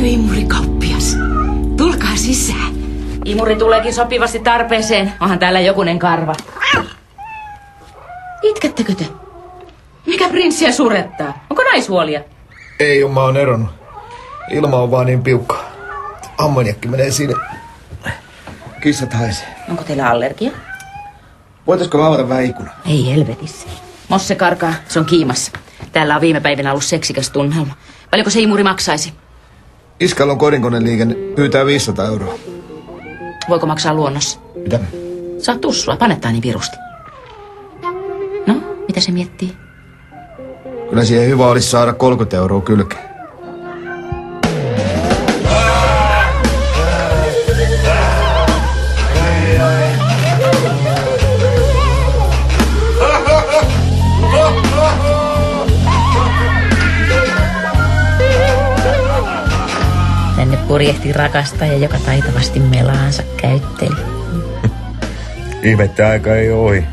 Imurikauppias, tulkaa sisään. Imuri tuleekin sopivasti tarpeeseen. Onhan täällä jokunen karva. Itkettekö te? Mikä prinssiä surettaa? Onko naishuolia? Ei, mä oon eronnut. Ilma on vaan niin piukka. Ammoniakki menee sinne. Kissat haisee. Onko teillä allergia? Voitaisko avata vähän ikkuna? Ei helvetissä. Mosse karkaa, se on kiimassa. Täällä on viime päivinä ollut seksikäs tunnelma. Paljonko se imuri maksaisi? Iskalla on kodinkoneliikenne, pyytää 500 €. Voiko maksaa luonnossa? Mitä? Saa tussua, panettaa niin pirusti. No, mitä se miettii? Kyllä siihen hyvä olisi saada 30 € kylkeen. Tänne purjehti rakastaja, joka taitavasti melaansa käytteli. Ihmettä aika ei ohi.